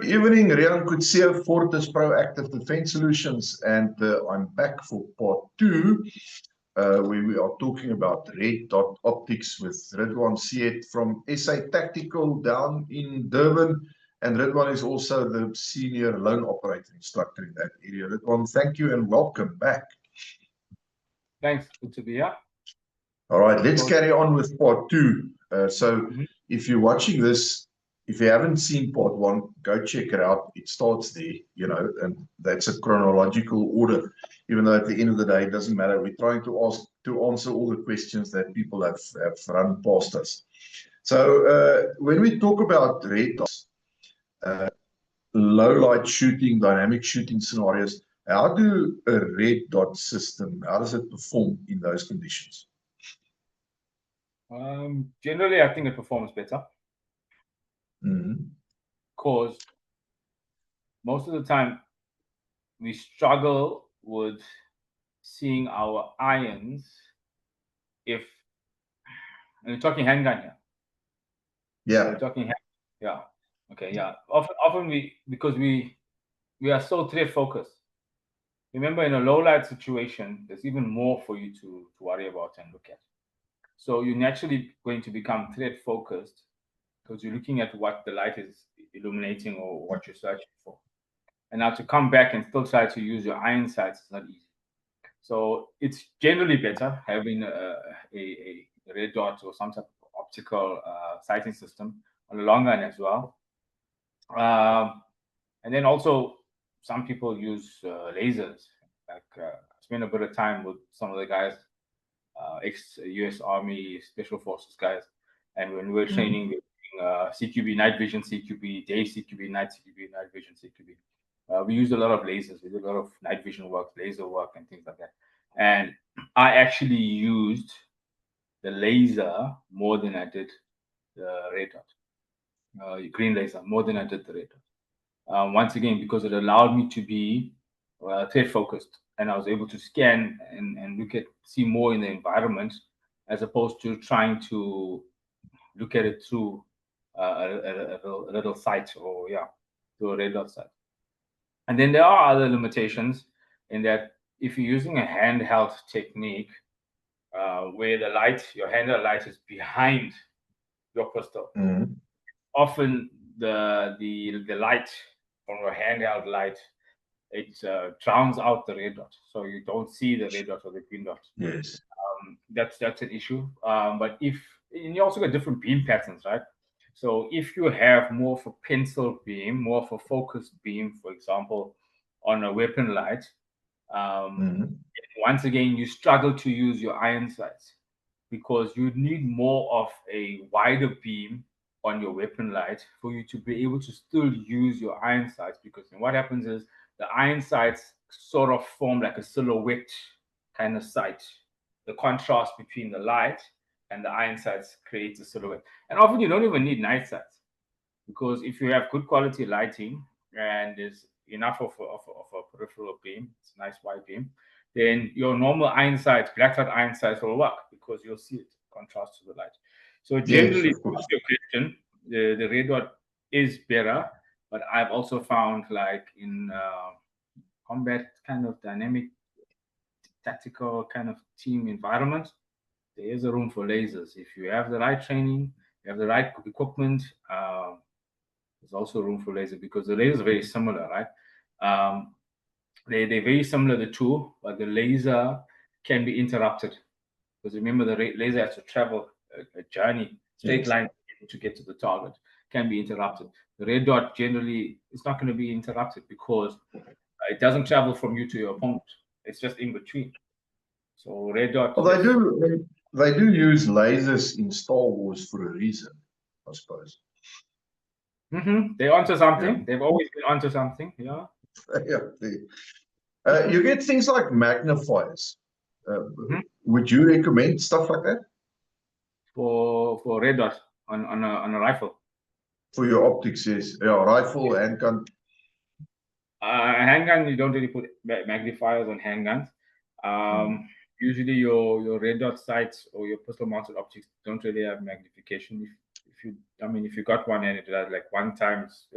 evening, Rian Kutsia, Fortis Proactive Defense Solutions, and I'm back for part 2, where we are talking about red dot optics with Ridwaan Syed from SA Tactical down in Durban, and Ridwaan is also the senior loan operator instructor in that area. Ridwaan, thank you and welcome back. Thanks, good to be here. All right, let's carry on with part 2. If you're watching this, if you haven't seen part 1, go check it out. It starts there, you know, and that's a chronological order, even though at the end of the day, it doesn't matter. We're trying to answer all the questions that people have run past us. So when we talk about red dots, low light shooting, dynamic shooting scenarios, how do a red dot system, how does it perform in those conditions? Generally, I think it performs better. Because most of the time we struggle with seeing our irons if, and we're talking handgun here. Yeah. We're talking yeah. Okay, yeah. Often because we are so threat focused. Remember, in a low light situation, there's even more for you to worry about and look at. So you're naturally going to become threat focused because you're looking at what the light is illuminating or what you're searching for. And now to come back and still try to use your iron sights is not easy. So it's generally better having a red dot or some type of optical sighting system on the long gun as well. And then also some people use lasers. Like spend a bit of time with some of the guys, ex-US Army Special Forces guys, and when we're training, we're doing CQB, night vision CQB, day CQB, night vision CQB. We use a lot of lasers. We do a lot of night vision work, laser work, and things like that. And I actually used the laser more than I did the red dot, green laser, more than I did the red dot. Once again, because it allowed me to be threat focused, and I was able to scan and see more in the environment, as opposed to trying to look at it through a little sight or through a red dot sight. And then there are other limitations in that if you're using a handheld technique where the light, your handheld light is behind your pistol, often the light from your handheld light, it drowns out the red dot, so you don't see the red dot or the green dot. Yes. That's an issue. But and you also got different beam patterns, right? So if you have more of a pencil beam, more of a focused beam, for example, on a weapon light, once again, you struggle to use your iron sights because you need more of a wider beam on your weapon light for you to be able to still use your iron sights, because then what happens is the iron sights sort of form like a silhouette kind of sight. The contrast between the light and the iron sights creates a silhouette. And often you don't even need night sights, because if you have good quality lighting and there's enough of a peripheral beam, it's a nice wide beam, then your normal iron sights, black dot iron sights will work because you'll see it contrast to the light. So generally, to answer your question, the red dot is better, but I've also found, like in combat kind of dynamic tactical kind of team environment, there is a room for lasers. If you have the right training, you have the right equipment, there's also room for laser, because the laser is very similar, right? They're very similar, the two, but the laser can be interrupted, because remember, the laser has to travel a journey, straight line to get to the target, can be interrupted. The red dot generally is not going to be interrupted because it doesn't travel from you to your opponent. It's just in between. So red dot. Well, they do use lasers in Star Wars for a reason, I suppose. They're onto something. Yeah. They've always been onto something. Yeah. You get things like magnifiers. Would you recommend stuff like that for red dot on a rifle? For your optics, yes. Yeah, rifle, handgun. Handgun, you don't really put magnifiers on handguns. Usually your red dot sights or your pistol mounted optics don't really have magnification. If you got one and it does like 1 times,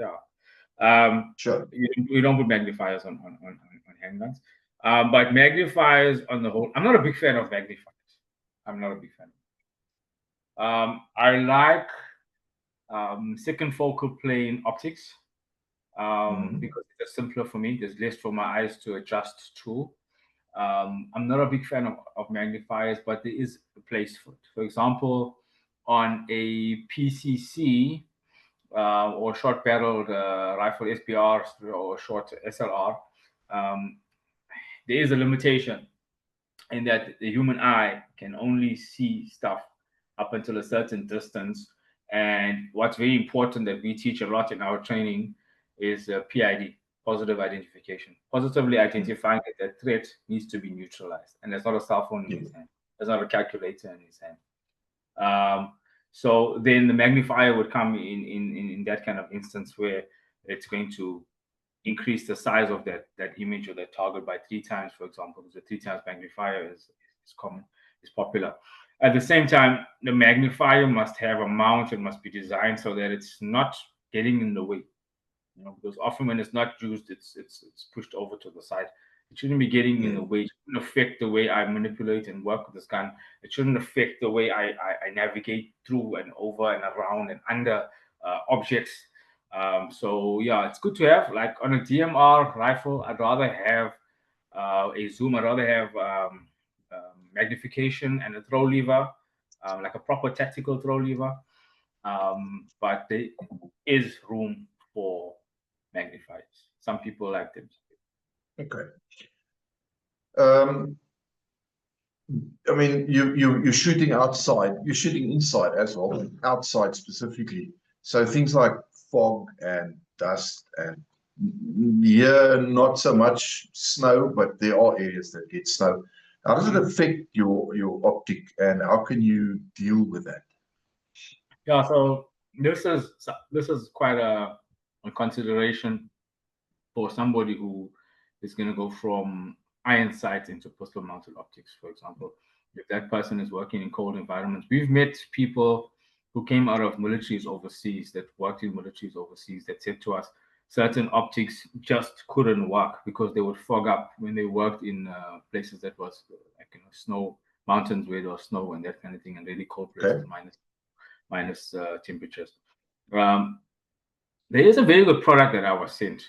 Sure. You don't put magnifiers on handguns. But magnifiers on the whole, I'm not a big fan of magnifiers. I'm not a big fan. I like second focal plane optics because it's simpler for me. There's less for my eyes to adjust to. I'm not a big fan of magnifiers, but there is a place for it. For example, on a PCC or short barreled rifle SBR or short SLR, there is a limitation in that the human eye can only see stuff up until a certain distance. And what's very important that we teach a lot in our training is PID, positive identification, positively identifying that that threat needs to be neutralized. And there's not a cell phone in his hand, there's not a calculator in his hand. So then the magnifier would come in that kind of instance where it's going to increase the size of that image or that target by 3 times, for example, because the 3 times magnifier is common, is popular. At the same time, the magnifier must have a mount and must be designed so that it's not getting in the way. Because often when it's not used, it's pushed over to the side. It shouldn't be getting in the way. It shouldn't affect the way I manipulate and work with this gun. It shouldn't affect the way I navigate through and over and around and under objects. So yeah, it's good to have. Like on a DMR rifle, I'd rather have a zoom. I'd rather have magnification and a throw lever, like a proper tactical throw lever. But there is room for magnifiers. Some people like them. Okay. I mean, you're shooting outside. You're shooting inside as well, outside specifically. So things like fog and dust and not so much snow, but there are areas that get snow. How does it affect your optic, and how can you deal with that? Yeah, so this is quite a consideration for somebody who is going to go from iron sights into pistol mounted optics, for example. If that person is working in cold environments, we've met people who came out of militaries overseas, that worked in militaries overseas, that said to us certain optics just couldn't work because they would fog up when they worked in places that was like snow mountains where there was snow and that kind of thing, and really cold places, minus temperatures. There is a very good product that I was sent.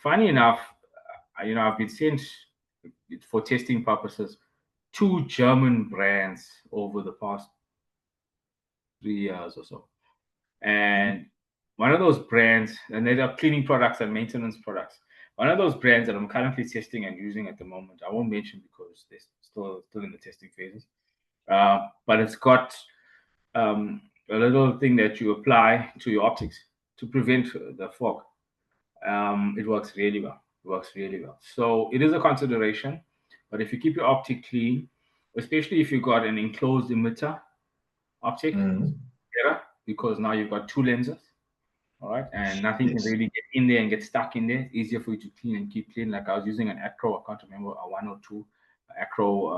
Funny enough, I've been sent for testing purposes 2 German brands over the past 3 years or so. And one of those brands, and they are cleaning products and maintenance products. One of those brands that I'm currently testing and using at the moment, I won't mention because they're still in the testing phases. But it's got a little thing that you apply to your optics to prevent the fog. It works really well. So it is a consideration, but if you keep your optic clean, especially if you've got an enclosed emitter optic, better, because now you've got 2 lenses, all right, and nothing can really get in there and get stuck in there. It's easier for you to clean and keep clean. Like I was using an acro, I can't remember, a 1 or 2 acro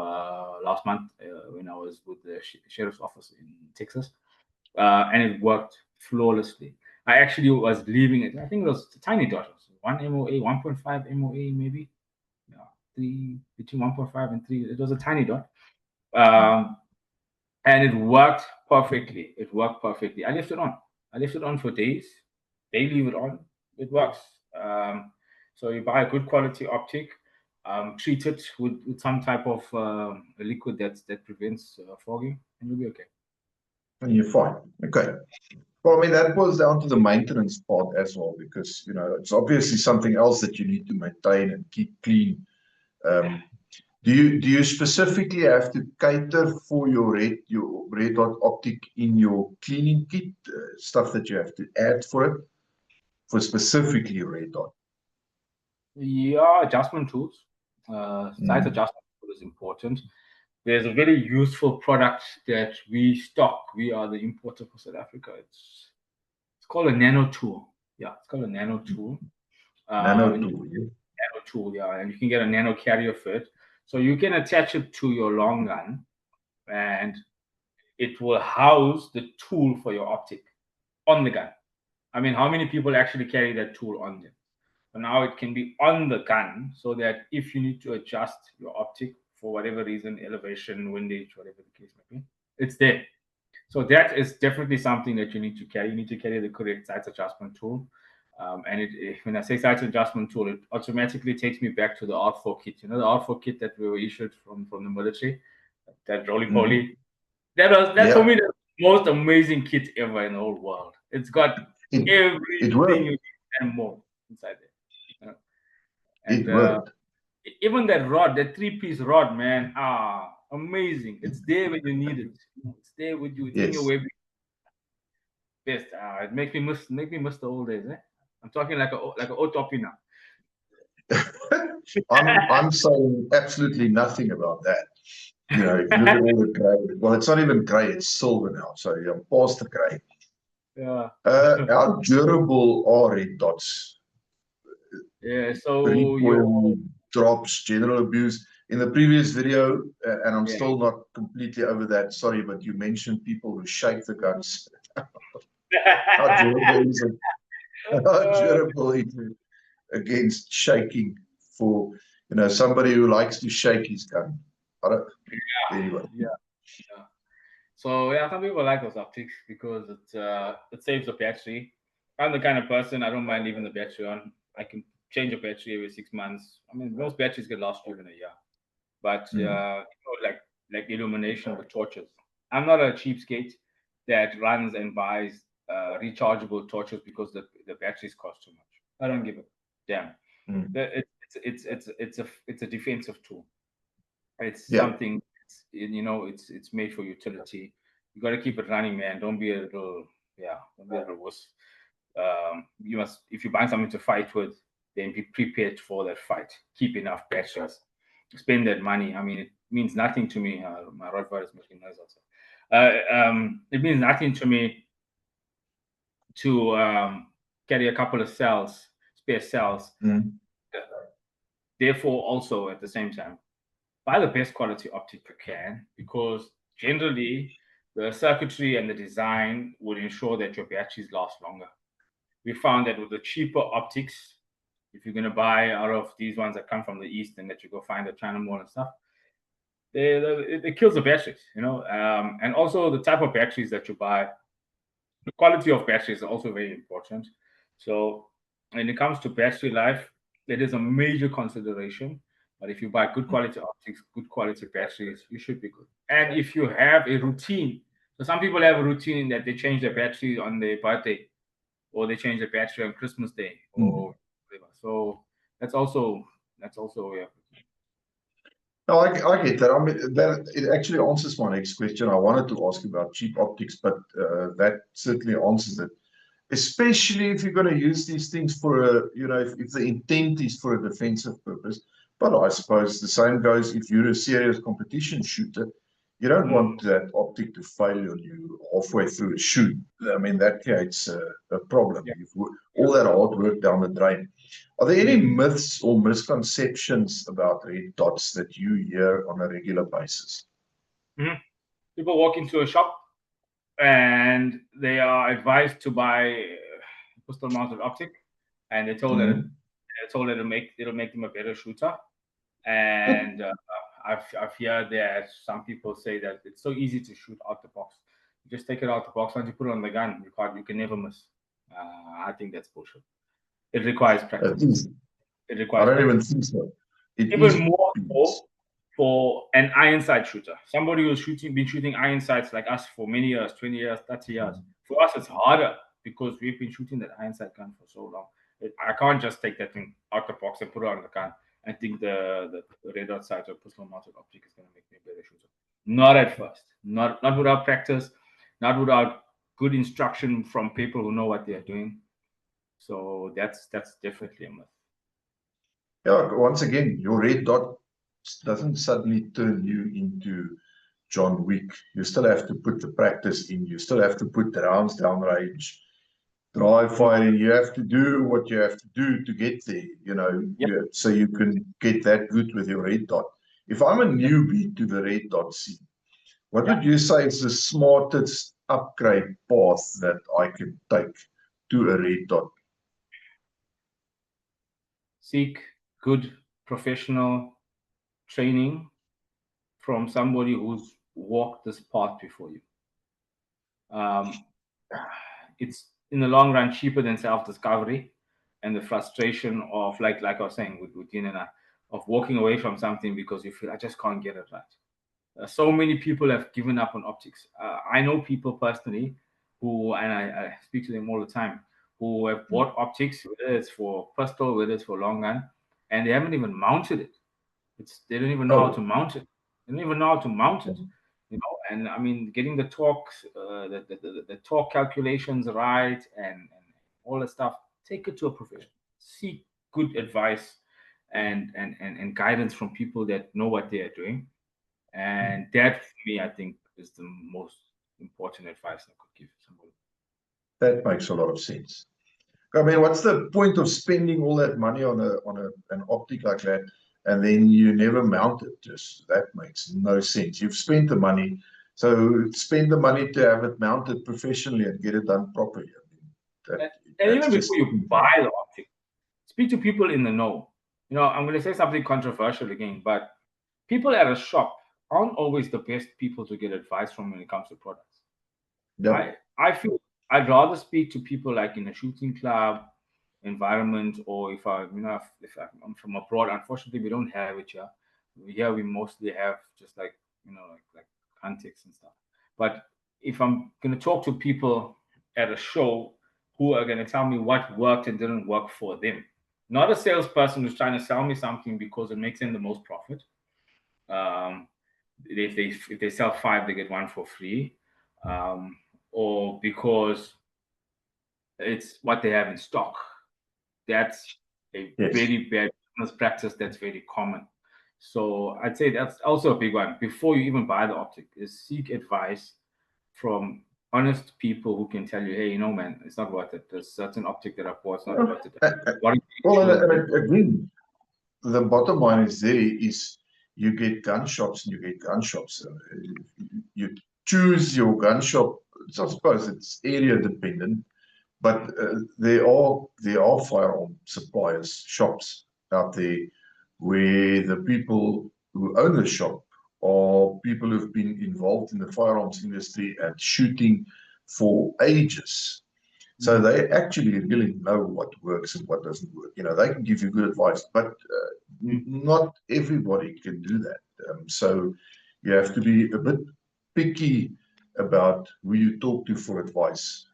last month when I was with the sheriff's office in Texas, and it worked flawlessly. I actually was leaving it. I think it was a tiny dot, 1 MOA, 1.5 MOA, maybe. Yeah, 3, between 1.5 and 3. It was a tiny dot. And it worked perfectly. I left it on for days. They leave it on. It works. So you buy a good quality optic, treat it with some type of a liquid that prevents fogging, and you'll be okay. And you're fine. Okay. Well, I mean, that boils down to the maintenance part as well, because, it's obviously something else that you need to maintain and keep clean. Do you specifically have to cater for your red dot optic in your cleaning kit, stuff that you have to add for it, for specifically red dot? Yeah, adjustment tools. Size adjustment tool is important. There's a very useful product that we stock. We are the importer for South Africa. It's called a nano tool. Yeah, it's called a nano tool. Nano tool, yeah, and you can get a nano carrier for it. So you can attach it to your long gun, and it will house the tool for your optic on the gun. I mean, how many people actually carry that tool on them? So now it can be on the gun, so that if you need to adjust your optic for whatever reason, elevation, windage, whatever the case may be, it's there. So that is definitely something that you need to carry. You need to carry the correct sight adjustment tool. And when I say sight adjustment tool, it automatically takes me back to the R4 kit. You know, the R4 kit that we were issued from the military, that roly-poly. That's for me the most amazing kit ever in the whole world. It's got everything you need and more inside there. And even that rod, that 3-piece rod, man, amazing. It's there when you need it. It's there with you. It's in your webbing. Best. It makes me miss the old days. I'm talking like a old toppy now. I'm saying absolutely nothing about that. You know, if you look at all the grey, well, it's not even grey, it's silver now. So you're past the grey. Yeah. How durable are red dots? Yeah, so recoil, drops, general abuse. In the previous video, and I'm still not completely over that, sorry, but you mentioned people who shake the guns. How durable is it? How durable is it against shaking for, you know, somebody who likes to shake his gun? Anyway. So yeah, some people like those optics because it saves the battery. I'm the kind of person, I don't mind leaving the battery on. I can change the battery every 6 months. I mean, most batteries can last you in a year. But you know, like illumination with torches. I'm not a cheapskate that runs and buys rechargeable torches because the batteries cost too much. I don't give a damn. It's a defensive tool. It's something, you know, it's made for utility. You got to keep it running, man. Don't be a little wuss. You must, if you buy something to fight with, then be prepared for that fight. Keep enough batteries. Spend that money. I mean, it means nothing to me. My Rottweiler is making noise outside. It means nothing to me to carry a couple of spare cells. Therefore, also at the same time, buy the best quality optic you can, because generally the circuitry and the design would ensure that your batteries last longer. We found that with the cheaper optics, if you're going to buy out of these ones that come from the East and that you go find at China Mall and stuff, it kills the batteries, you know. And also the type of batteries that you buy, the quality of batteries is also very important. So when it comes to battery life, it is a major consideration. But if you buy good quality optics, good quality batteries, you should be good. And if you have a routine, so some people have a routine that they change their battery on their birthday, or they change their battery on Christmas Day, or whatever. So that's also No, I get that. I mean, that it actually answers my next question. I wanted to ask about cheap optics, but that certainly answers it. Especially if you're going to use these things for a, you know, if the intent is for a defensive purpose. But I suppose the same goes if you're a serious competition shooter. You don't want that optic to fail on you halfway through a shoot. I mean, that creates a problem. All that hard work down the drain. Are there any myths or misconceptions about red dots that you hear on a regular basis? People walk into a shop and they are advised to buy a pistol-mounted optic, and they're told that it'll make them a better shooter. And I've heard that some people say that it's so easy to shoot out the box. You just take it out the box, once you put it on the gun, you can never miss. I think that's bullshit. It requires practice. It requires. I don't even think so. Even more so for an iron sight shooter, somebody who's been shooting iron sights like us for many years, 20 years, 30 years. For us, it's harder because we've been shooting that iron sight gun for so long. I can't just take that thing out the box and put it on the gun. I think the red dot sight or pistol mounted optic is going to make me a better shooter. Not at first. Not without practice. Not without good instruction from people who know what they're doing. So that's definitely a myth. Yeah, once again, your red dot doesn't suddenly turn you into John Wick. You still have to put the practice in. You still have to put the rounds down range, dry firing. You have to do what you have to do to get there, you know, so you can get that good with your red dot. If I'm a newbie to the red dot scene, what would you say is the smartest upgrade path that I can take to a red dot? Seek good professional training from somebody who's walked this path before you. It's in the long run cheaper than self-discovery and the frustration of like I was saying with Dean and I, of walking away from something because you feel I just can't get it right. So many people have given up on optics. I know people personally who, and I speak to them all the time, who have bought optics, whether it's for pistol, whether it's for long gun, and they haven't even mounted it. They don't even know how to mount it. They don't even know how to mount it. You know, and I mean, getting the torque, the torque calculations right, and all that stuff. Take it to a professional. Seek good advice and guidance from people that know what they are doing. And that, for me, I think, is the most important advice I could give somebody. That makes a lot of sense. I mean, what's the point of spending all that money on an optic like that, and then you never mount it? Just that makes no sense. You've spent the money, so spend the money to have it mounted professionally and get it done properly. I mean, and even before you buy the optic, speak to people in the know. You know, I'm going to say something controversial again, but people at a shop aren't always the best people to get advice from when it comes to products. Yeah. I feel I'd rather speak to people like in a shooting club environment, or if I'm from abroad. Unfortunately, we don't have it here. Here we mostly have just like like context and stuff. But if I'm going to talk to people at a show who are going to tell me what worked and didn't work for them, not a salesperson who's trying to sell me something because it makes them the most profit. If they sell 5, they get 1 for free, or because it's what they have in stock. That's a very bad business practice that's very common. So I'd say that's also a big one. Before you even buy the optic, is seek advice from honest people who can tell you, hey, man, it's not worth it. There's certain optic that I bought, it's not worth it. Again, the bottom line is you get gun shops and you get gun shops. You choose your gun shop. I suppose it's area dependent, but there are firearm suppliers, shops out there where the people who own the shop are people who've been involved in the firearms industry and shooting for ages. So they actually really know what works and what doesn't work. They can give you good advice, but not everybody can do that. So you have to be a bit picky about who you talk to for advice.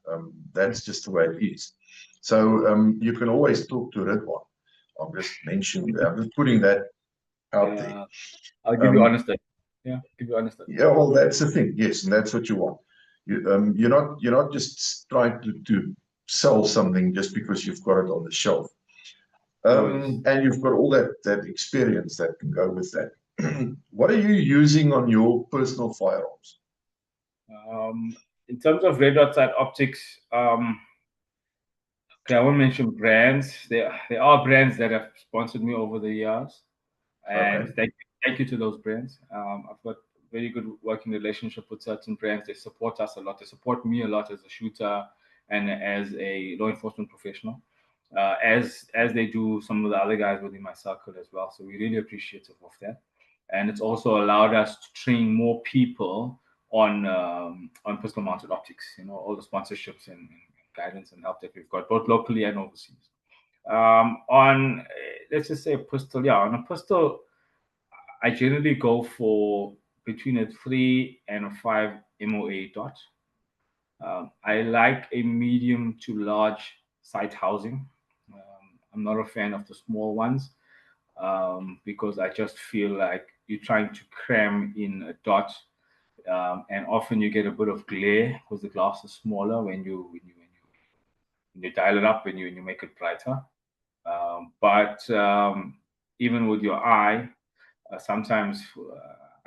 That's just the way it is. So you can always talk to Ridwaan. I'm just putting that out there. I'll give you honest. Give you honest. Yeah, well, that's the thing. Yes, and that's what you want. You're not just trying to sell something just because you've got it on the shelf. And you've got all that experience that can go with that. What are you using on your personal firearms? In terms of Ridwaan Syed optics, okay, I won't mention brands. There are brands that have sponsored me over the years, and thank you to those brands. I've got very good working relationship with certain brands. They support us a lot. They support me a lot as a shooter and as a law enforcement professional, as they do some of the other guys within my circle as well. So we're really appreciative of that, and it's also allowed us to train more people on pistol mounted optics. All the sponsorships and guidance and help that we've got both locally and overseas. On let's just say a pistol, on a pistol, I generally go for between a 3 and a 5 MOA dot. I like a medium to large sight housing. I'm not a fan of the small ones because I just feel like you're trying to cram in a dot, and often you get a bit of glare because the glass is smaller when you dial it up, when you make it brighter. But even with your eye, sometimes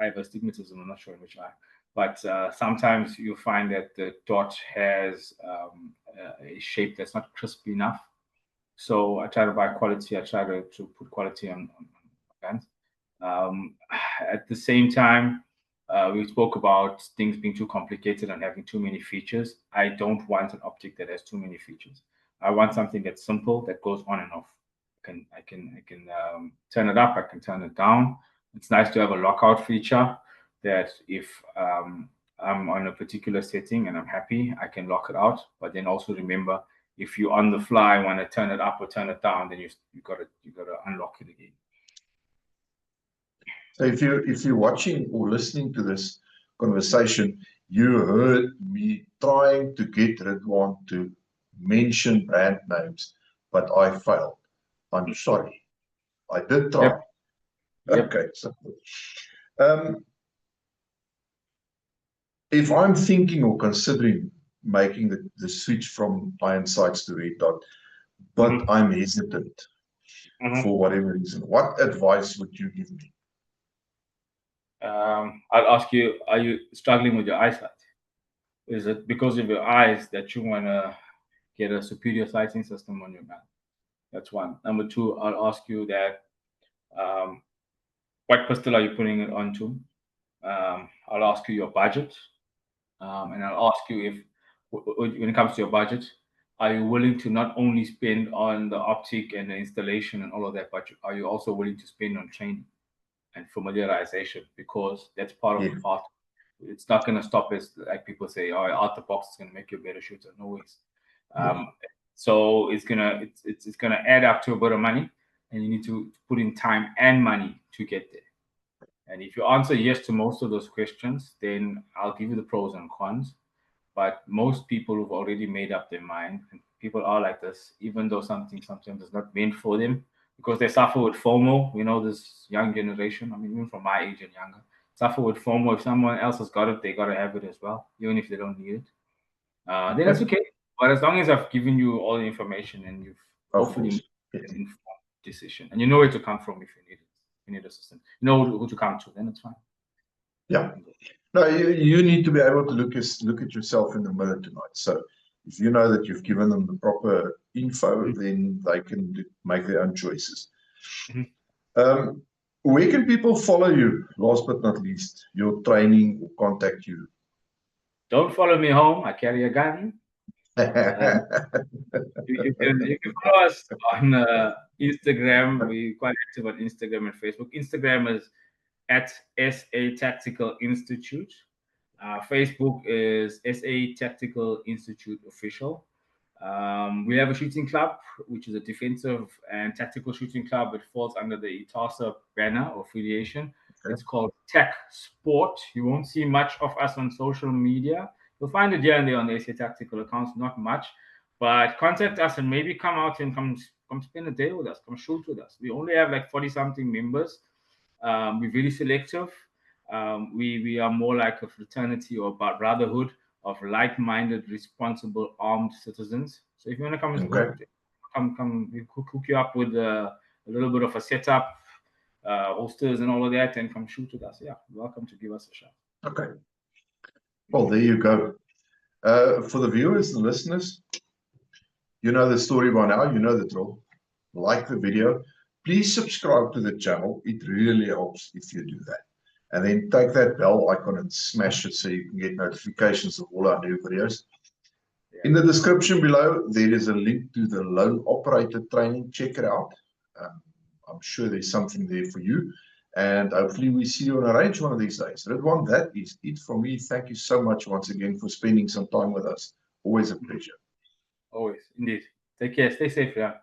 I have astigmatism. I'm not sure in which eye, but sometimes you find that the dot has a shape that's not crisp enough. So I try to buy quality. I try to put quality on guns. At the same time, we spoke about things being too complicated and having too many features. I don't want an optic that has too many features. I want something that's simple, that goes on and off. I can turn it up, I can turn it down. It's nice to have a lockout feature that if I'm on a particular setting and I'm happy, I can lock it out. But then also remember, if you on the fly want to turn it up or turn it down, then you gotta unlock it again. So if you're watching or listening to this conversation, you heard me trying to get Ridwaan to mention brand names, but I failed. I'm sorry. I did try. Yep. Okay. So, if I'm thinking or considering making the switch from iron sights to red dot, but I'm hesitant for whatever reason, what advice would you give me? I'll ask you, are you struggling with your eyesight? Is it because of your eyes that you want to get a superior sighting system on your gun? That's one. Number two, I'll ask you that what pistol are you putting it onto? I'll ask you your budget. And I'll ask you if, when it comes to your budget, are you willing to not only spend on the optic and the installation and all of that, but are you also willing to spend on training and familiarization? Because that's part of the part. It's not going to stop us, like people say, oh, out the box is going to make you a better shooter. No ways. So it's gonna add up to a bit of money, and you need to put in time and money to get there. And if you answer yes to most of those questions, then I'll give you the pros and cons. But most people who've already made up their mind, and people are like this, even though something sometimes is not meant for them, because they suffer with FOMO. You know, this young generation, I mean, even from my age and younger, suffer with FOMO. If someone else has got it, they got to have it as well, even if they don't need it. Then it's okay. But as long as I've given you all the information and you've hopefully made an informed decision, and you know where to come from if you need it. You need assistance. You know who to come to, then it's fine. Yeah. No, you need to be able to look at yourself in the mirror tonight. So if you know that you've given them the proper info, then they can make their own choices. Where can people follow you, last but not least, your training or contact you? Don't follow me home. I carry a gun. You can follow us on Instagram. We're quite active on Instagram and Facebook. Instagram is at SA Tactical Institute. Facebook is SA Tactical Institute Official. We have a shooting club, which is a defensive and tactical shooting club. It falls under the ITASA banner or affiliation. It's called Tech Sport. You won't see much of us on social media. You'll find it here and there on the SA Tactical accounts, not much. But contact us and maybe come out and come spend a day with us, come shoot with us. We only have like 40-something members. We're very selective. We are more like a fraternity or brotherhood of like-minded, responsible, armed citizens. So if you want to come, we hook you up with a little bit of a setup, holsters and all of that, and come shoot with us. Yeah, welcome to give us a shot. Okay. Well, there you go. For the viewers and listeners, you know the story by now. You know the drill. Like the video. Please subscribe to the channel. It really helps if you do that. And then take that bell icon and smash it so you can get notifications of all our new videos. In the description below, there is a link to the lone operator training. Check it out. I'm sure there's something there for you. And hopefully we see you on a range one of these days. Ridwaan, that is it for me. Thank you so much once again for spending some time with us. Always a pleasure. Always, indeed. Take care. Stay safe, yeah.